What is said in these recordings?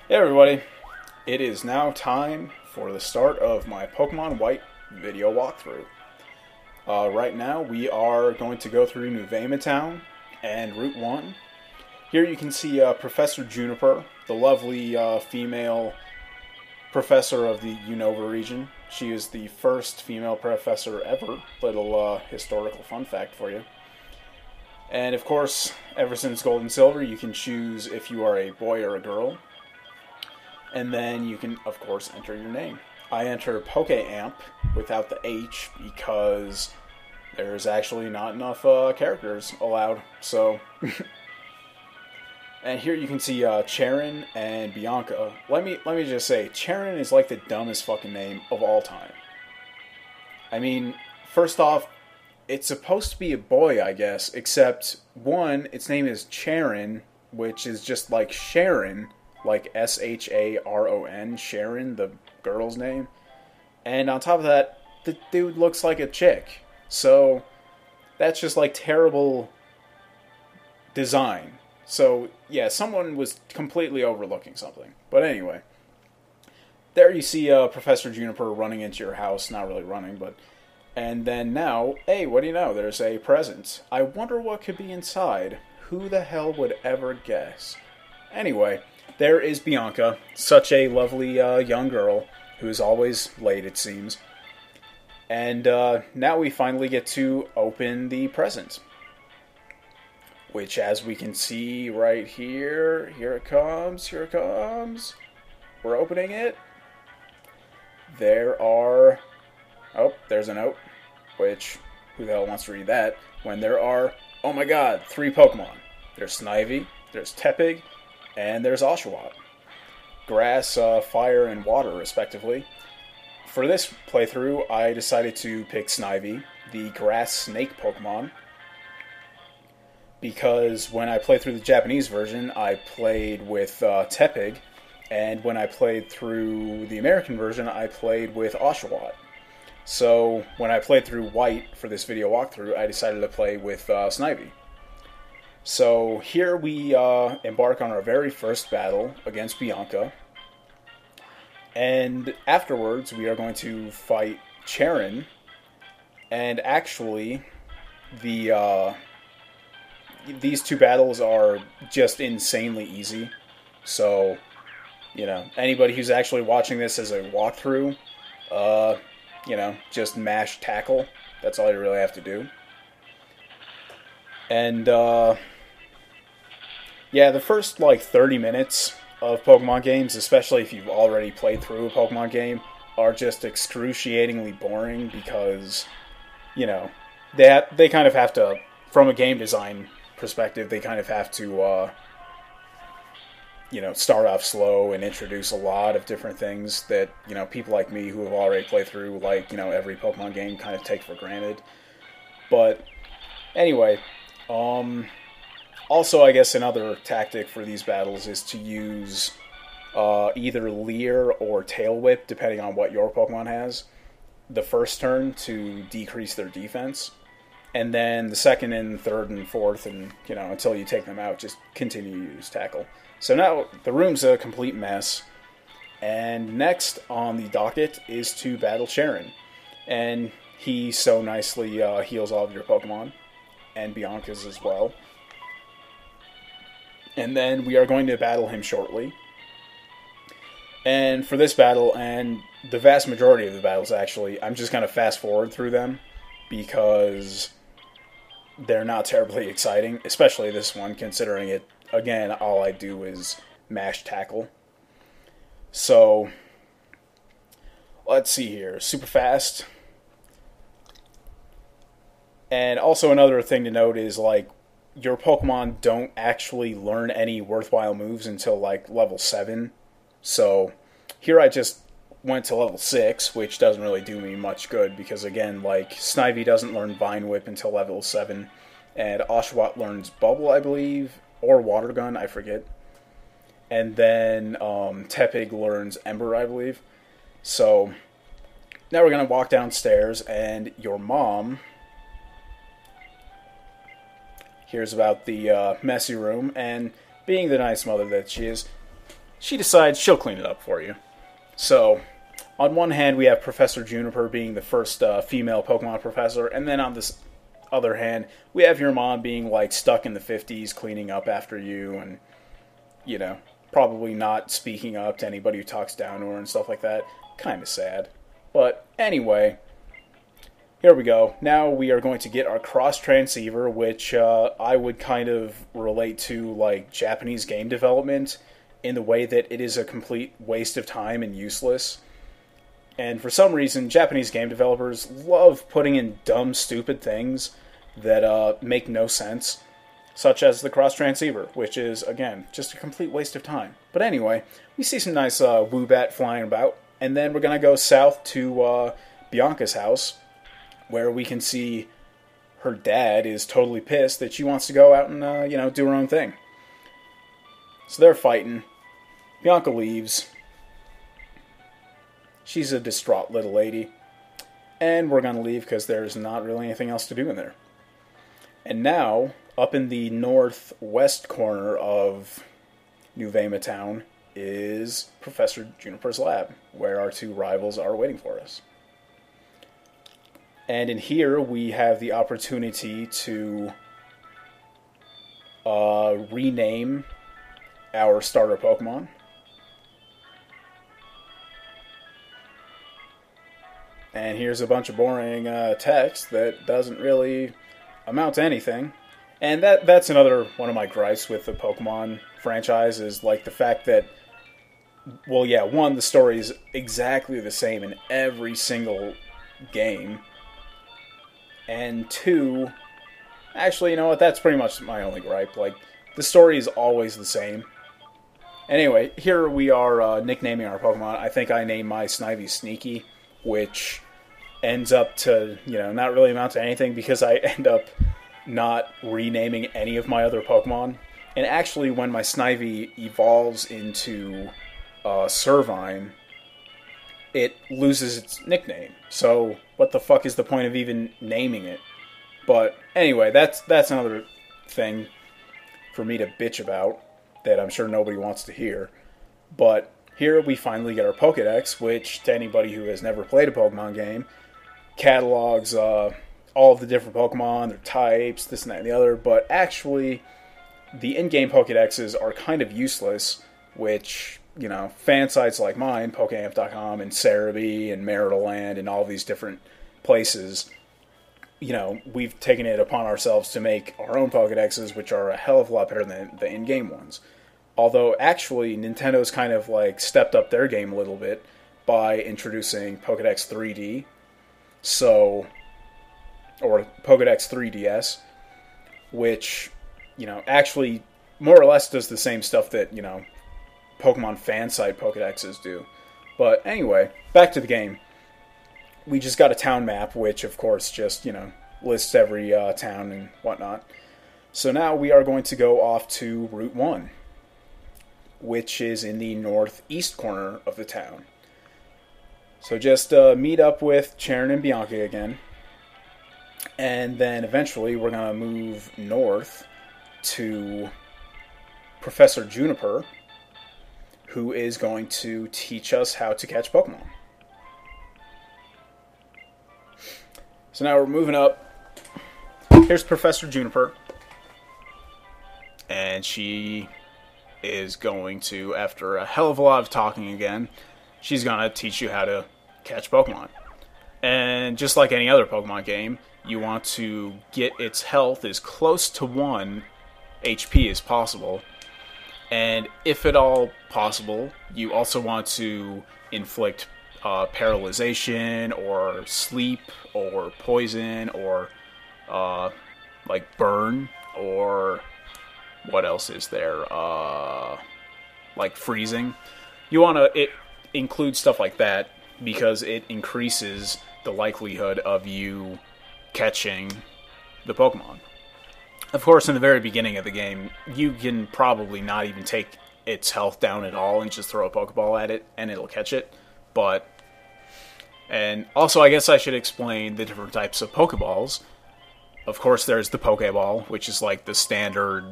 Hey everybody, it is now time for the start of my Pokemon White video walkthrough. Right now we are going to go through Nuvema Town and Route 1. Here you can see Professor Juniper, the lovely female professor of the Unova region. She is the first female professor ever. Little historical fun fact for you. And of course, ever since Gold and Silver, you can choose if you are a boy or a girl. And then you can, of course, enter your name. I enter PokeAmp without the H because there's actually not enough characters allowed. So, and here you can see Charon and Bianca. Let me just say, Charon is like the dumbest fucking name of all time. I mean, first off, it's supposed to be a boy, I guess, except one, its name is Charon, which is just like Sharon. Like Sharon, Sharon, the girl's name. And on top of that, the dude looks like a chick. So, that's just like terrible design. So, yeah, someone was completely overlooking something. But anyway, there you see Professor Juniper running into your house. Not really running, but... And then now, hey, what do you know? There's a present. I wonder what could be inside. Who the hell would ever guess? Anyway... There is Bianca, such a lovely young girl who's always late, it seems. And now we finally get to open the present. Which, as we can see right here, here it comes. We're opening it. There are... Oh, there's a note. Which, who the hell wants to read that? When there are, oh my god, 3 Pokemon. There's Snivy, there's Tepig, and there's Oshawott. Grass, fire, and water, respectively. For this playthrough, I decided to pick Snivy, the grass snake Pokemon, because when I played through the Japanese version, I played with Tepig, and when I played through the American version, I played with Oshawott. So, when I played through White for this video walkthrough, I decided to play with Snivy. So here we embark on our very first battle against Bianca. And afterwards we are going to fight Charon. And actually, these 2 battles are just insanely easy. So, you know, anybody who's actually watching this as a walkthrough, you know, just mash tackle. That's all you really have to do. And, yeah, the first, 30 minutes of Pokemon games, especially if you've already played through a Pokemon game, are just excruciatingly boring because, you know, they kind of have to, from a game design perspective, they kind of have to, you know, start off slow and introduce a lot of different things that, you know, people like me who have already played through, you know, every Pokemon game kind of take for granted. But, anyway... Also, I guess another tactic for these battles is to use either Leer or Tail Whip, depending on what your Pokemon has, the first turn to decrease their defense, and then the second and third and fourth, and, you know, until you take them out, just continue to use Tackle. So now the room's a complete mess, and next on the docket is to battle Charon, and he so nicely heals all of your Pokemon, and Bianca's as well. And then we are going to battle him shortly. And for this battle, and the vast majority of the battles actually, I'm just going to fast forward through them because they're not terribly exciting, especially this one, considering it, again, all I do is mash tackle. So, let's see here. Super fast. And also another thing to note is, your Pokemon don't actually learn any worthwhile moves until, level 7. So, here I just went to level 6, which doesn't really do me much good, because, again, Snivy doesn't learn Vine Whip until level 7, and Oshawott learns Bubble, I believe, or Water Gun, I forget. And then, Tepig learns Ember, I believe. So, now we're going to walk downstairs, and your mom... hears about the messy room, and being the nice mother that she is, she decides she'll clean it up for you. So, on one hand, we have Professor Juniper being the first female Pokemon professor, and then on this other hand, we have your mom being, like, stuck in the 50s, cleaning up after you, and, you know, probably not speaking up to anybody who talks down to her and stuff like that. Kind of sad. But, anyway, here we go. Now we are going to get our cross transceiver, which I would kind of relate to, like, Japanese game development in the way that it is a complete waste of time and useless. And for some reason, Japanese game developers love putting in dumb, stupid things that make no sense, such as the cross transceiver, which is, again, just a complete waste of time. But anyway, we see some nice Woobat flying about, and then we're going to go south to Bianca's house, where we can see her dad is totally pissed that she wants to go out and, do her own thing. So they're fighting. Bianca leaves. She's a distraught little lady. And we're going to leave because there's not really anything else to do in there. And now, up in the northwest corner of Nuvema town is Professor Juniper's lab, where our two rivals are waiting for us. And in here, we have the opportunity to rename our starter Pokemon. And here's a bunch of boring text that doesn't really amount to anything. And that's another one of my gripes with the Pokemon franchise, is like the fact that, well, yeah, one, the story is exactly the same in every single game. And two, actually, you know what, that's pretty much my only gripe. Like, the story is always the same. Anyway, here we are nicknaming our Pokemon. I think I named my Snivy Sneaky, which ends up to, not really amount to anything because I end up not renaming any of my other Pokemon. And actually, when my Snivy evolves into Servine, it loses its nickname. So, what the fuck is the point of even naming it? But anyway, that's another thing for me to bitch about that I'm sure nobody wants to hear. But here we finally get our Pokédex, which, to anybody who has never played a Pokemon game, catalogs all of the different Pokemon, their types, this and that and the other. But actually, the in-game Pokédexes are kind of useless, which, fan sites like mine, Pokeamp.com and Cerebi and Marital Land and all these different places, we've taken it upon ourselves to make our own Pokédexes, which are a hell of a lot better than the in-game ones. Although, actually, Nintendo's kind of, stepped up their game a little bit by introducing Pokédex 3D, or Pokédex 3DS, which, actually more or less does the same stuff that, Pokemon fan site Pokédexes do. But anyway, back to the game. We just got a town map, which, of course, just, lists every town and whatnot. So now we are going to go off to Route 1, which is in the northeast corner of the town. So just meet up with Charon and Bianca again. And then eventually we're going to move north to Professor Juniper, who is going to teach us how to catch Pokemon. So now we're moving up. Here's Professor Juniper. And she is going to, after a hell of a lot of talking again, she's going to teach you how to catch Pokemon. And just like any other Pokemon game, you want to get its health as close to 1 HP as possible. And if at all possible, you also want to inflict paralyzation or sleep or poison or burn, or what else is there? Freezing. You want to include stuff like that because it increases the likelihood of you catching the Pokemon. Of course, in the very beginning of the game, you can probably not even take its health down at all and just throw a Pokeball at it and it'll catch it. And also, I guess I should explain the different types of Pokeballs. Of course, there's the Pokeball, which is like the standard,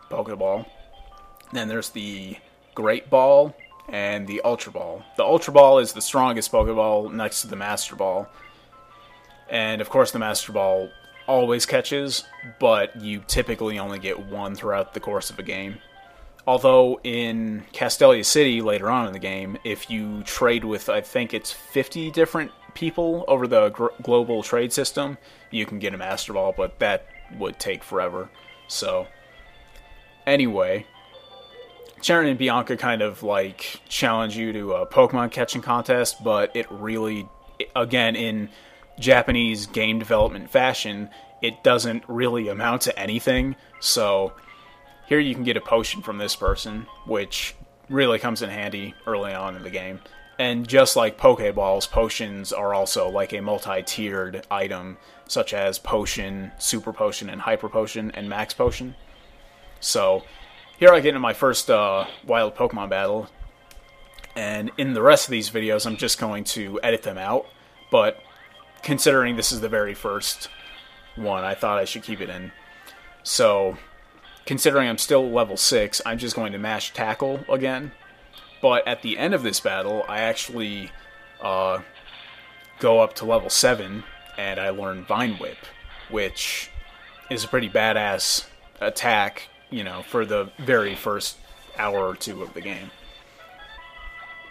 Pokeball. Then there's the Great Ball and the Ultra Ball. The Ultra Ball is the strongest Pokeball next to the Master Ball. And of course the Master Ball always catches, but you typically only get one throughout the course of a game. Although in Castelia City, later on in the game, if you trade with, I think it's 50 different people over the global trade system, you can get a Master Ball, but that would take forever. So, anyway, Sharon and Bianca kind of like challenge you to a Pokemon catching contest, but it really, again, in Japanese game development fashion, it doesn't really amount to anything. So here you can get a potion from this person, which really comes in handy early on in the game. And just like Pokeballs, potions are also like a multi-tiered item, such as Potion, Super Potion, and Hyper Potion, and Max Potion. So here I get into my first wild Pokemon battle, and in the rest of these videos I'm just going to edit them out, but considering this is the very first one, I thought I should keep it in. So, considering I'm still level 6, I'm just going to mash Tackle again. But at the end of this battle, I actually go up to level 7, and I learn Vine Whip, which is a pretty badass attack, you know, for the very first hour or two of the game.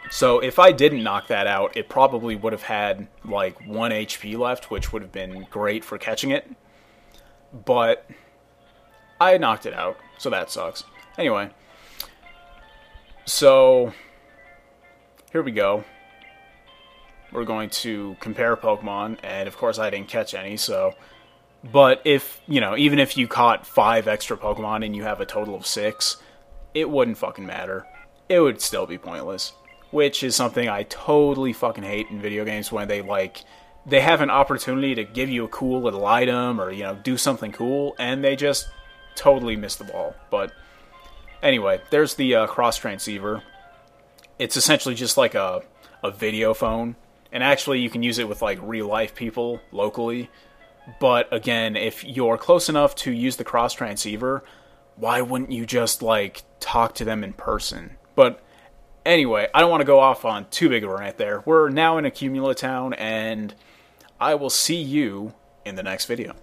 So if I didn't knock that out, it probably would have had like 1 HP left, which would have been great for catching it. But I knocked it out, so that sucks. Anyway, so here we go. We're going to compare Pokemon, and of course I didn't catch any, so... But if, you know, even if you caught 5 extra Pokemon and you have a total of 6, it wouldn't fucking matter. It would still be pointless. Which is something I totally fucking hate in video games, when they have an opportunity to give you a cool little item or, you know, do something cool, and they just totally miss the ball. But anyway, there's the cross transceiver. It's essentially just like a video phone, and actually you can use it with like real life people locally. But again, if you're close enough to use the cross transceiver, why wouldn't you just like talk to them in person? But anyway, I don't want to go off on too big of a rant there. We're now in Accumula Town, and I will see you in the next video.